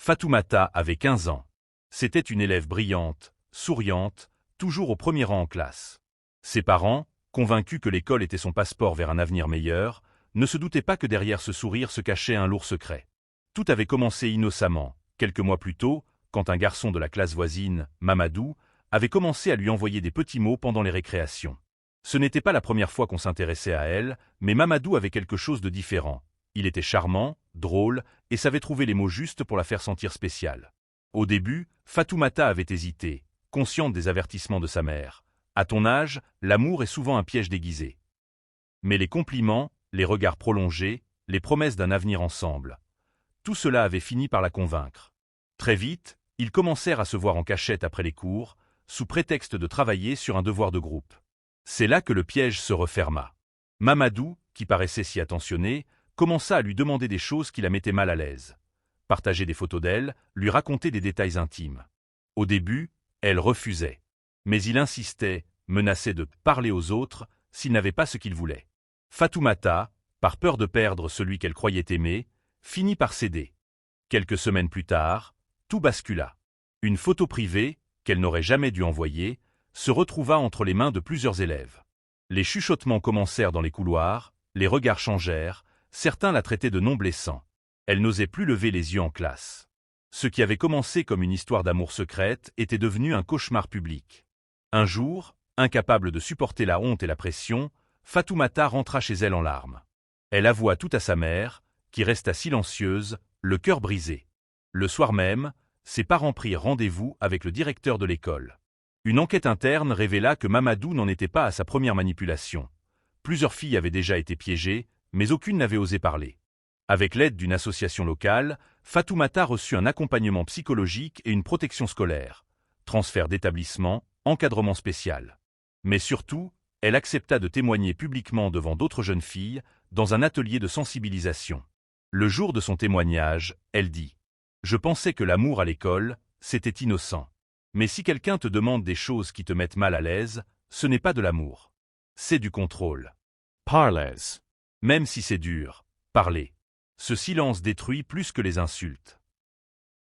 Fatoumata avait 15 ans. C'était une élève brillante, souriante, toujours au premier rang en classe. Ses parents, convaincus que l'école était son passeport vers un avenir meilleur, ne se doutaient pas que derrière ce sourire se cachait un lourd secret. Tout avait commencé innocemment, quelques mois plus tôt, quand un garçon de la classe voisine, Mamadou, avait commencé à lui envoyer des petits mots pendant les récréations. Ce n'était pas la première fois qu'on s'intéressait à elle, mais Mamadou avait quelque chose de différent. Il était charmant, drôle, et savait trouver les mots justes pour la faire sentir spéciale. Au début, Fatoumata avait hésité, consciente des avertissements de sa mère. À ton âge, l'amour est souvent un piège déguisé. Mais les compliments, les regards prolongés, les promesses d'un avenir ensemble, tout cela avait fini par la convaincre. Très vite, ils commencèrent à se voir en cachette après les cours, sous prétexte de travailler sur un devoir de groupe. C'est là que le piège se referma. Mamadou, qui paraissait si attentionné, commença à lui demander des choses qui la mettaient mal à l'aise. Partager des photos d'elle, lui raconter des détails intimes. Au début, elle refusait. Mais il insistait, menaçait de parler aux autres s'il n'avait pas ce qu'il voulait. Fatoumata, par peur de perdre celui qu'elle croyait aimer, finit par céder. Quelques semaines plus tard, tout bascula. Une photo privée, qu'elle n'aurait jamais dû envoyer, se retrouva entre les mains de plusieurs élèves. Les chuchotements commencèrent dans les couloirs, les regards changèrent, certains la traitaient de nom blessant. Elle n'osait plus lever les yeux en classe. Ce qui avait commencé comme une histoire d'amour secrète était devenu un cauchemar public. Un jour, incapable de supporter la honte et la pression, Fatoumata rentra chez elle en larmes. Elle avoua tout à sa mère, qui resta silencieuse, le cœur brisé. Le soir même, ses parents prirent rendez-vous avec le directeur de l'école. Une enquête interne révéla que Mamadou n'en était pas à sa première manipulation. Plusieurs filles avaient déjà été piégées, mais aucune n'avait osé parler. Avec l'aide d'une association locale, Fatoumata reçut un accompagnement psychologique et une protection scolaire, transfert d'établissement, encadrement spécial. Mais surtout, elle accepta de témoigner publiquement devant d'autres jeunes filles, dans un atelier de sensibilisation. Le jour de son témoignage, elle dit « Je pensais que l'amour à l'école, c'était innocent. Mais si quelqu'un te demande des choses qui te mettent mal à l'aise, ce n'est pas de l'amour. C'est du contrôle. Parlez. Même si c'est dur, parlez. Ce silence détruit plus que les insultes. »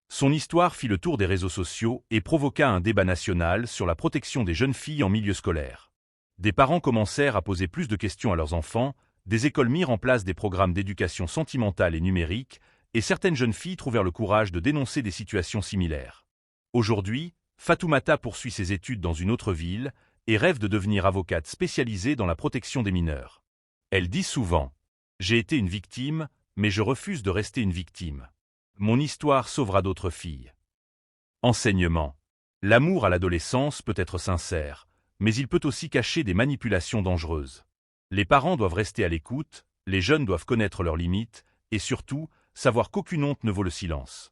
Son histoire fit le tour des réseaux sociaux et provoqua un débat national sur la protection des jeunes filles en milieu scolaire. Des parents commencèrent à poser plus de questions à leurs enfants, des écoles mirent en place des programmes d'éducation sentimentale et numérique, et certaines jeunes filles trouvèrent le courage de dénoncer des situations similaires. Aujourd'hui, Fatoumata poursuit ses études dans une autre ville et rêve de devenir avocate spécialisée dans la protection des mineurs. Elle dit souvent « J'ai été une victime, mais je refuse de rester une victime. Mon histoire sauvera d'autres filles. » Enseignement. L'amour à l'adolescence peut être sincère, mais il peut aussi cacher des manipulations dangereuses. Les parents doivent rester à l'écoute, les jeunes doivent connaître leurs limites, et surtout, savoir qu'aucune honte ne vaut le silence.